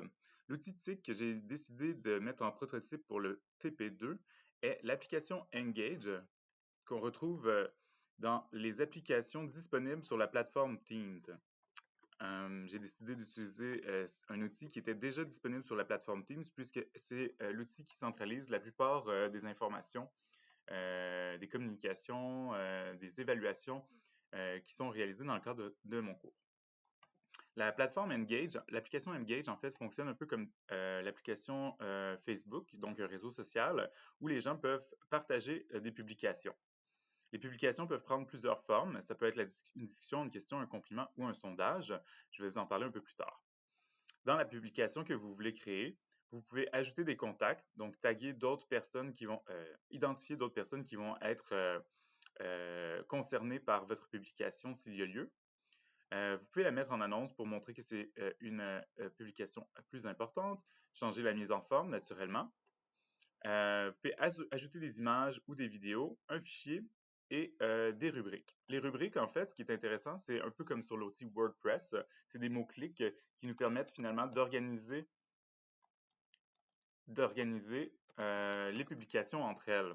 monde. L'outil TIC que j'ai décidé de mettre en prototype pour le TP2 est l'application Engage qu'on retrouve dans les applications disponibles sur la plateforme Teams. J'ai décidé d'utiliser un outil qui était déjà disponible sur la plateforme Teams puisque c'est l'outil qui centralise la plupart des informations, des communications, des évaluations qui sont réalisées dans le cadre de mon cours. La plateforme Engage, l'application Engage, en fait, fonctionne un peu comme l'application Facebook, donc un réseau social, où les gens peuvent partager des publications. Les publications peuvent prendre plusieurs formes. Ça peut être une discussion, une question, un compliment ou un sondage. Je vais vous en parler un peu plus tard. Dans la publication que vous voulez créer, vous pouvez ajouter des contacts, donc taguer d'autres personnes qui vont identifier d'autres personnes qui vont être concernées par votre publication s'il y a lieu. Vous pouvez la mettre en annonce pour montrer que c'est une publication plus importante, changer la mise en forme naturellement. Vous pouvez ajouter des images ou des vidéos, un fichier et des rubriques. Les rubriques, en fait, ce qui est intéressant, c'est un peu comme sur l'outil WordPress, c'est des mots-clics qui nous permettent finalement d'organiser les publications entre elles.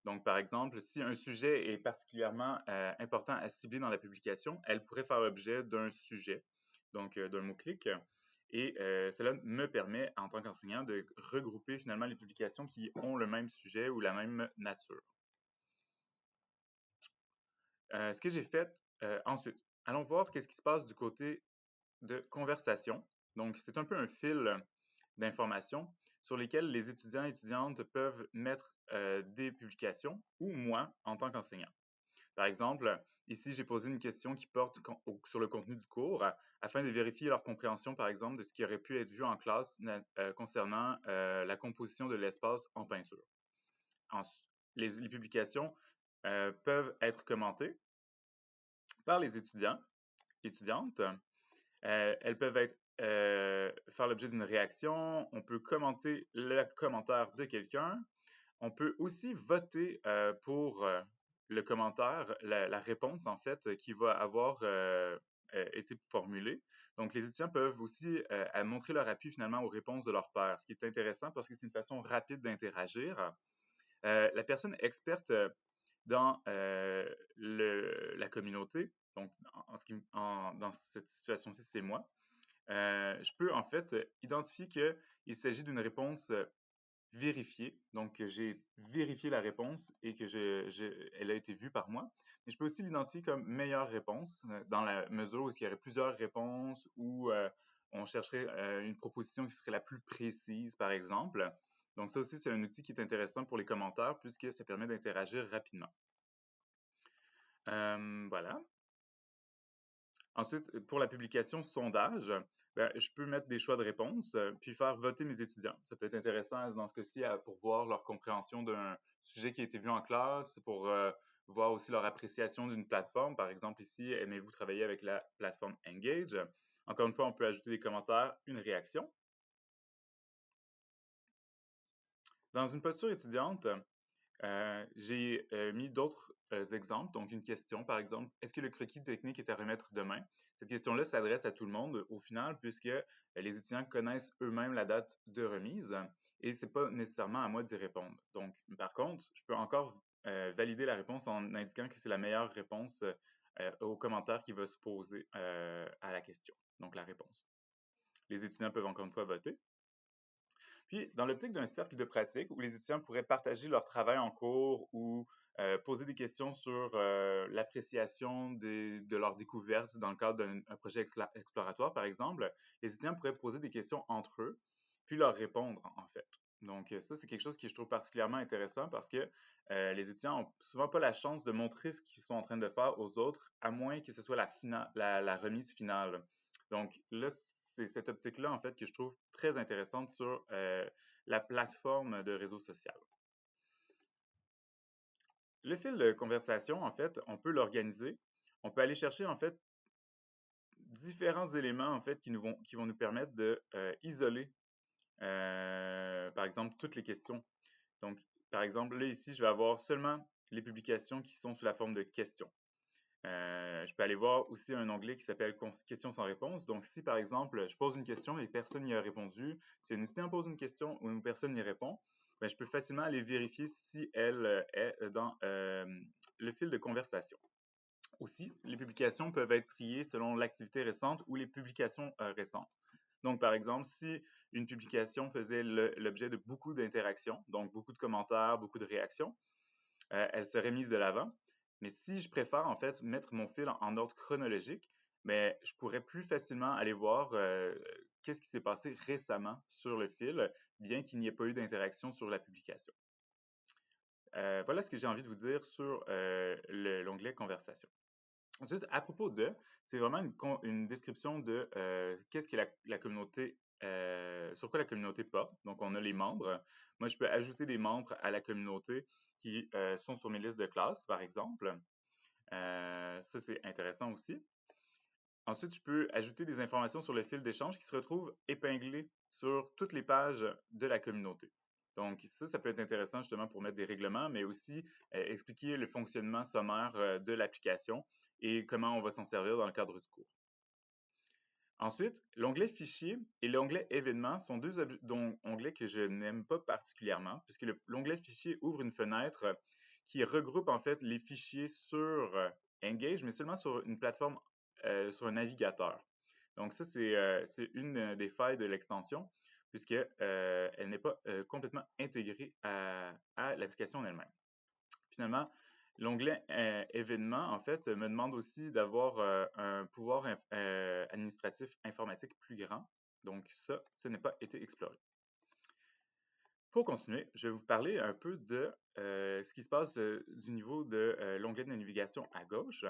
Donc, par exemple, si un sujet est particulièrement important à cibler dans la publication, elle pourrait faire l'objet d'un sujet, donc d'un mot-clic. Et cela me permet, en tant qu'enseignant, de regrouper finalement les publications qui ont le même sujet ou la même nature. Ce que j'ai fait ensuite, allons voir qu'est-ce qui se passe du côté de conversation. Donc, c'est un peu un fil d'informations sur lesquelles les étudiants et étudiantes peuvent mettre des publications ou moi en tant qu'enseignant. Par exemple, ici, j'ai posé une question qui porte sur le contenu du cours afin de vérifier leur compréhension, par exemple, de ce qui aurait pu être vu en classe concernant la composition de l'espace en peinture. Les publications peuvent être commentées par les étudiants, étudiantes. Elles peuvent être faire l'objet d'une réaction. On peut commenter le commentaire de quelqu'un. On peut aussi voter pour le commentaire, la réponse en fait qui va avoir été formulée. Donc, les étudiants peuvent aussi montrer leur appui finalement aux réponses de leur pairs, ce qui est intéressant parce que c'est une façon rapide d'interagir. La personne experte dans la communauté, donc dans cette situation-ci, c'est moi. Je peux en fait identifier qu'il s'agit d'une réponse vérifiée, donc que j'ai vérifié la réponse et que elle a été vue par moi. Mais je peux aussi l'identifier comme meilleure réponse dans la mesure où il y aurait plusieurs réponses ou on chercherait une proposition qui serait la plus précise, par exemple. Donc ça aussi, c'est un outil qui est intéressant pour les commentaires puisque ça permet d'interagir rapidement. Voilà. Ensuite, pour la publication sondage, je peux mettre des choix de réponse, puis faire voter mes étudiants. Ça peut être intéressant dans ce cas-ci pour voir leur compréhension d'un sujet qui a été vu en classe, pour voir aussi leur appréciation d'une plateforme. Par exemple, ici, aimez-vous travailler avec la plateforme Engage? Encore une fois, on peut ajouter des commentaires, une réaction. Dans une posture étudiante, j'ai mis d'autres exemples, donc une question par exemple, est-ce que le croquis technique est à remettre demain? Cette question-là s'adresse à tout le monde au final puisque les étudiants connaissent eux-mêmes la date de remise et c'est pas nécessairement à moi d'y répondre. Donc, par contre, je peux encore valider la réponse en indiquant que c'est la meilleure réponse au commentaire qui va se poser à la question, donc la réponse. Les étudiants peuvent encore une fois voter. Puis, dans l'optique d'un cercle de pratique où les étudiants pourraient partager leur travail en cours ou poser des questions sur l'appréciation de leurs découvertes dans le cadre d'un projet exploratoire, par exemple, les étudiants pourraient poser des questions entre eux, puis leur répondre, en fait. Donc, ça, c'est quelque chose que je trouve particulièrement intéressant parce que les étudiants n'ont souvent pas la chance de montrer ce qu'ils sont en train de faire aux autres, à moins que ce soit la remise finale. Donc, là, c'est cette optique-là, en fait, que je trouve très intéressante sur la plateforme de réseau social. Le fil de conversation, en fait, on peut l'organiser. On peut aller chercher, en fait, différents éléments, en fait, qui vont nous permettre de isoler, par exemple, toutes les questions. Donc, par exemple, là, ici, je vais avoir seulement les publications qui sont sous la forme de questions. Je peux aller voir aussi un onglet qui s'appelle questions sans réponse. Donc, si par exemple, je pose une question et personne n'y a répondu, si un étudiant pose une question ou une personne n'y répond, ben, je peux facilement aller vérifier si elle est dans le fil de conversation. Aussi, les publications peuvent être triées selon l'activité récente ou les publications récentes. Donc, par exemple, si une publication faisait l'objet de beaucoup d'interactions, donc beaucoup de commentaires, beaucoup de réactions, elle serait mise de l'avant. Mais si je préfère en fait mettre mon fil en ordre chronologique, mais je pourrais plus facilement aller voir qu'est-ce qui s'est passé récemment sur le fil, bien qu'il n'y ait pas eu d'interaction sur la publication. Voilà ce que j'ai envie de vous dire sur l'onglet Conversation. Ensuite, à propos de, c'est vraiment une description de qu'est-ce que la communauté, sur quoi la communauté porte. Donc, on a les membres. Moi, je peux ajouter des membres à la communauté qui sont sur mes listes de classe, par exemple. Ça, c'est intéressant aussi. Ensuite, je peux ajouter des informations sur le fil d'échange qui se retrouvent épinglées sur toutes les pages de la communauté. Donc, ça peut être intéressant justement pour mettre des règlements, mais aussi expliquer le fonctionnement sommaire de l'application et comment on va s'en servir dans le cadre du cours. Ensuite, l'onglet Fichier et l'onglet Événements sont deux onglets que je n'aime pas particulièrement, puisque l'onglet Fichier ouvre une fenêtre qui regroupe en fait les fichiers sur Engage, mais seulement sur une plateforme, sur un navigateur. Donc ça, c'est une des failles de l'extension, puisqu'elle n'est pas complètement intégrée à l'application en elle-même. Finalement, l'onglet événements, en fait, me demande aussi d'avoir un pouvoir administratif informatique plus grand. Donc ça n'a pas été exploré. Pour continuer, je vais vous parler un peu de ce qui se passe du niveau de l'onglet de navigation à gauche.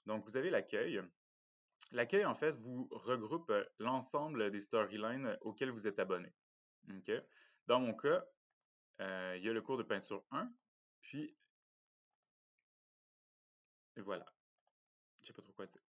Donc, vous avez l'accueil. L'accueil, en fait, vous regroupe l'ensemble des storylines auxquelles vous êtes abonné. Okay? Dans mon cas, il y a le cours de peinture 1, puis voilà. Je sais pas trop quoi dire.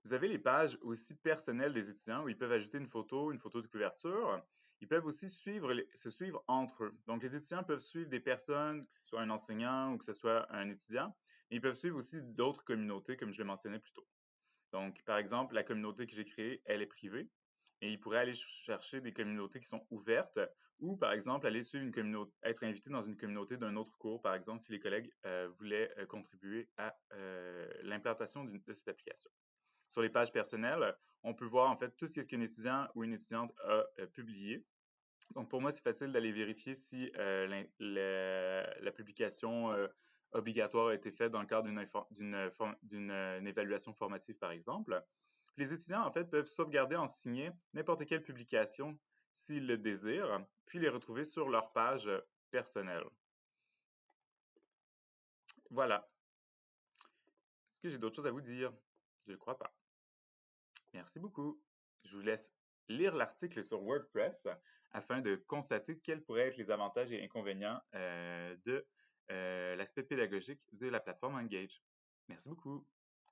Vous avez les pages aussi personnelles des étudiants où ils peuvent ajouter une photo de couverture. Ils peuvent aussi se suivre entre eux. Donc, les étudiants peuvent suivre des personnes, que ce soit un enseignant ou que ce soit un étudiant, mais ils peuvent suivre aussi d'autres communautés, comme je le mentionnais plus tôt. Donc, par exemple, la communauté que j'ai créée, elle est privée, et ils pourraient aller chercher des communautés qui sont ouvertes, ou par exemple, aller suivre une communauté, être invité dans une communauté d'un autre cours, par exemple, si les collègues voulaient contribuer à l'implantation de cette application. Sur les pages personnelles, on peut voir en fait tout ce qu'un étudiant ou une étudiante a publié. Donc pour moi, c'est facile d'aller vérifier si la publication obligatoire a été faite dans le cadre d'une évaluation formative, par exemple. Les étudiants, en fait, peuvent sauvegarder en signer n'importe quelle publication s'ils le désirent, puis les retrouver sur leur page personnelle. Voilà. Est-ce que j'ai d'autres choses à vous dire? Je ne crois pas. Merci beaucoup. Je vous laisse lire l'article sur WordPress afin de constater quels pourraient être les avantages et inconvénients de l'aspect pédagogique de la plateforme Engage. Merci beaucoup.